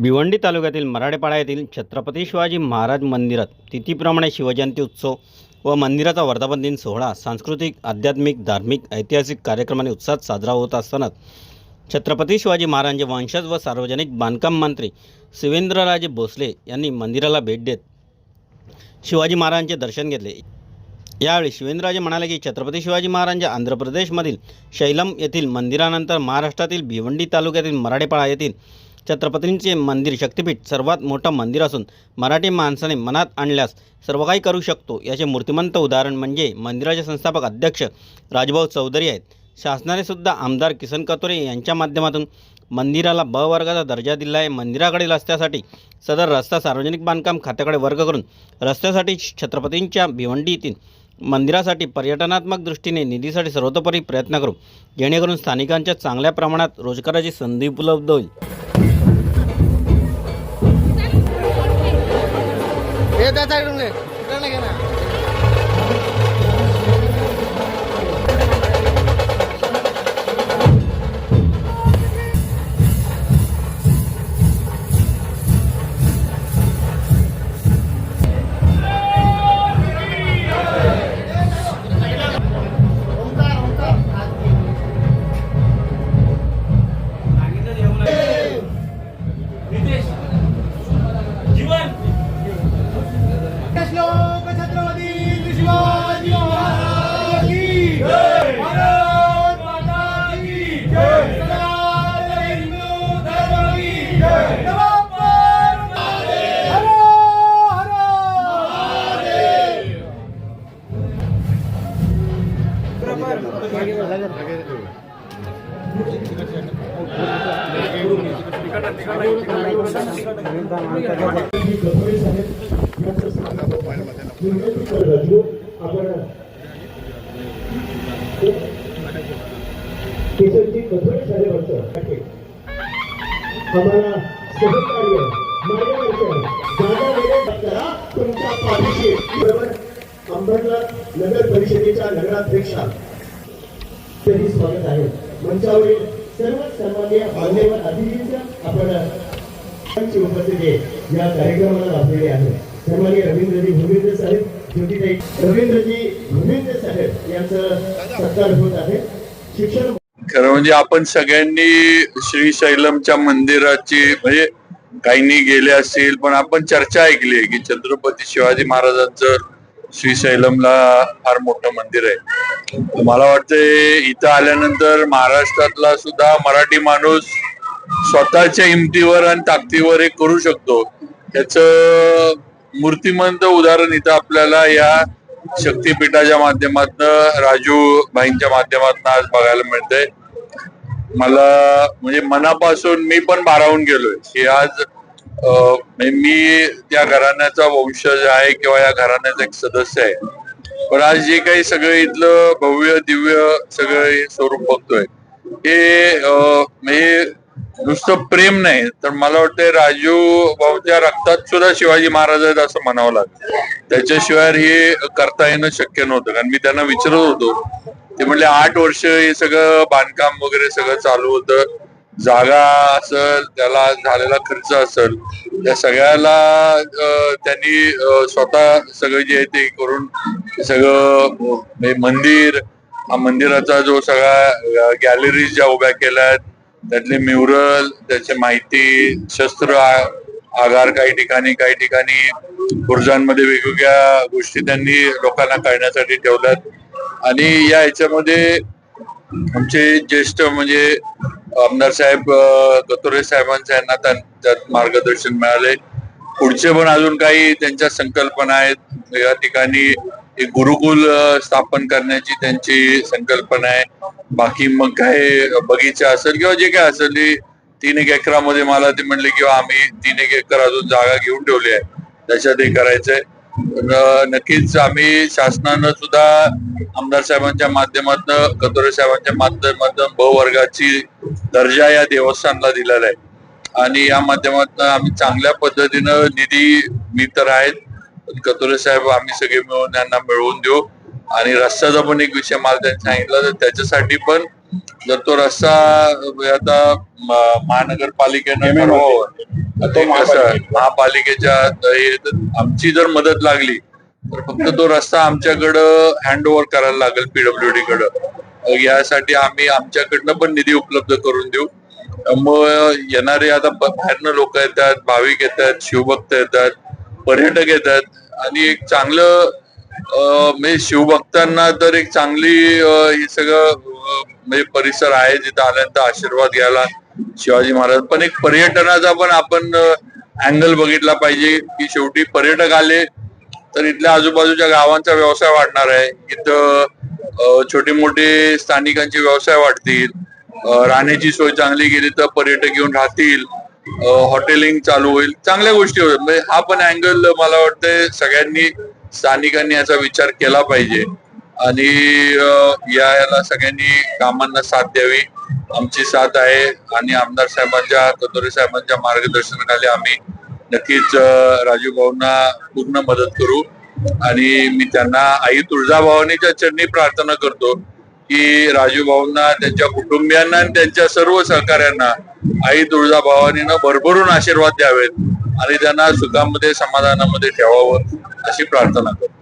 भिवंडी तालुक्यातील मराठेपाडा येथील छत्रपती शिवाजी महाराज मंदिरात तिथीप्रमाणे शिवजयंती उत्सव व मंदिराचा वर्धापन दिन सोहळा सांस्कृतिक, आध्यात्मिक, धार्मिक, ऐतिहासिक कार्यक्रमाने उत्साहात साजरा होत असताना छत्रपती शिवाजी महाराजांचे वंशज व सार्वजनिक बांधकाम मंत्री शिवेंद्रराजे भोसले यांनी मंदिराला भेट देत शिवाजी महाराजांचे दर्शन घेतले। यावेळी शिवेंद्रराजे म्हणाले की छत्रपती शिवाजी महाराजांच्या आंध्र प्रदेशमधील शैलम येथील मंदिरानंतर महाराष्ट्रातील भिवंडी तालुक्यातील मराठेपाडा येथील छत्रपतींचे मंदिर शक्तिपीठ सर्वात मोठं मंदिर असून मराठी माणसाने मनात आणल्यास सर्व काही करू शकतो याचे मूर्तिमंत उदाहरण म्हणजे मंदिराचे संस्थापक अध्यक्ष राजभाऊ चौधरी आहेत। शासनाने सुद्धा आमदार किसन कथोरे यांच्या माध्यमातून मंदिराला ब वर्गाचा दर्जा दिला आहे। मंदिराकडील रस्त्यासाठी सदर रस्ता सार्वजनिक बांधकाम खात्याकडे वर्ग करून रस्त्यासाठी छत्रपतींच्या भिवंडी येथील मंदिरासाठी पर्यटनात्मक दृष्टीने निधीसाठी सर्वतोपरी प्रयत्न करू, जेणेकरून स्थानिकांच्या चांगल्या प्रमाणात रोजगाराची संधी उपलब्ध होईल। हमारा सहकार्य मार्गदर्शन जागा वेळेत करा तुमच्या पाठीशी बरोबर। अंबरनाथ नगर परिषदेच्या नगराध्यक्षा त्यांनी स्वागत आहे। मंचावरील सर्व सन्माननीय मान्यवर अतिथींच्या आपण उपस्थिती या कार्यक्रमाला लाभलेले आहे। सन्माननीय रवींद्रजी भूमिंद्र साहेब, ज्योतिताई रवींद्रजी भूमिंद्र साहेब यांचा सत्कार होत आहे। शिक्षण खरं म्हणजे आपण सगळ्यांनी श्री शैलमच्या मंदिराची म्हणजे काहींनी गेले असतील, पण आपण चर्चा ऐकली आहे की छत्रपती शिवाजी महाराजांचं श्री शैलमला फार मोठं मंदिर आहे। मला वाटतंय इथं आल्यानंतर महाराष्ट्रातला सुद्धा मराठी माणूस स्वतःच्या हिमतीवर आणि ताकदीवर हे करू शकतो, याचं मूर्तिमंत उदाहरण इथं आपल्याला या शक्तीपीठाच्या माध्यमातून राजू भाईंच्या माध्यमातून आज बघायला मिळतंय। मला म्हणजे मनापासून मी पण भारावून गेलोय की आज मी त्या घराण्याचा वंशज आहे किंवा या घराण्याचा एक सदस्य आहे, पण आज जे काही सगळं इथलं भव्य दिव्य सगळं स्वरूप बघतोय हे नुसतं प्रेम नाही, तर मला वाटतंय राजू भाऊच्या रक्तात सुद्धा शिवाजी महाराज आहेत असं म्हणावं लागतं। त्याच्याशिवाय हे करता येणं शक्य नव्हतं, कारण मी त्यांना विचारत होतो, ते म्हणले 8 वर्ष हे सगळं बांधकाम वगैरे सगळं चालू होतं, जागा असेल त्याला झालेला खर्च असेल त्या सगळ्याला त्यांनी स्वतः सगळं जे आहे ते करून सगळं मंदिर, हा मंदिराचा जो सगळा गॅलरीज ज्या उभ्या केल्या त्यातले म्युरल, त्याची माहिती, शस्त्र आगार काही ठिकाणी बुर्जांमध्ये वेगवेगळ्या गोष्टी त्यांनी लोकांना कळण्यासाठी ठेवल्यात। आणि या ह्याच्यामध्ये आमचे ज्येष्ठ म्हणजे आमदार साहेब कथोरे साहेबांचं यांना त्यात मार्गदर्शन मिळाले। पुढचे पण अजून काही त्यांच्या संकल्पना आहेत। या ठिकाणी एक गुरुकुल स्थापन करण्याची त्यांची संकल्पना आहे। बाकी मग काय बगीचा असेल किंवा जे काय असेल 3 एकरामध्ये मला ते म्हणले किंवा आम्ही 3 एकर अजून जागा घेऊन ठेवली आहे, त्याच्यात हे करायचंय। नक्कीच आम्ही शासनानं सुद्धा आमदार साहेबांच्या माध्यमातून कथोरे साहेबांच्या माध्यमातून ब वर्गाची दर्जा या देवस्थानला दिलेला आहे आणि या माध्यमातून आम्ही चांगल्या पद्धतीनं निधी मी तर आहेत कथोरे साहेब आम्ही सगळे मिळून त्यांना मिळवून देऊ। आणि रस्त्याचा पण एक विषय मला त्यांनी सांगितला, तर त्याच्यासाठी पण जर तो रस्ता आता महानगरपालिकेनं ठरवावा ते कसं महापालिकेच्या आमची जर मदत लागली तर फक्त तो रस्ता आमच्याकडं हँड ओव्हर करायला लागेल पीडब्ल्यूडी कडं. यासाठी आम्ही आमच्याकडनं पण निधी उपलब्ध करून देऊ. मग येणारे आता बाहेरनं लोक येतात, भाविक येतात, शिवभक्त येतात, पर्यटक येतात आणि एक चांगलं म्हणजे शिवभक्तांना तर एक चांगली हे सगळं म्हणजे परिसर आहे जिथं आल्यानंतर आशीर्वाद घ्यायला शिवाजी महाराज. पण एक पर्यटनाचा पण आपण अँगल बघितला पाहिजे की शेवटी पर्यटक आले तर इथल्या आजूबाजूच्या गावांचा व्यवसाय वाढणार आहे. इथं छोटे मोठे स्थानिकांचे व्यवसाय वाढतील, राहण्याची सोय चांगली गेली तर पर्यटक येऊन राहतील, हॉटेलिंग चालू होईल, चांगल्या गोष्टी होईल. म्हणजे हा पण अँगल मला वाटतंय सगळ्यांनी स्थानिकांनी याचा विचार केला पाहिजे आणि याला सगळ्यांनी कामांना साथ द्यावी. आमची साथ आहे आणि आमदार साहेबांच्या, कतोरे साहेबांच्या मार्गदर्शनाखाली आम्ही नक्कीच राजू भाऊंना पूर्ण मदत करू. आणि मी त्यांना आई तुळजाभवानीच्या चरणी प्रार्थना करतो की राजू भाऊंना, त्यांच्या कुटुंबियांना आणि त्यांच्या सर्व सहकाऱ्यांना आई तुळजाभवानीनं भरभरून आशीर्वाद द्यावेत आणि त्यांना सुखामध्ये समाधानामध्ये ठेवावं अशी प्रार्थना करतो.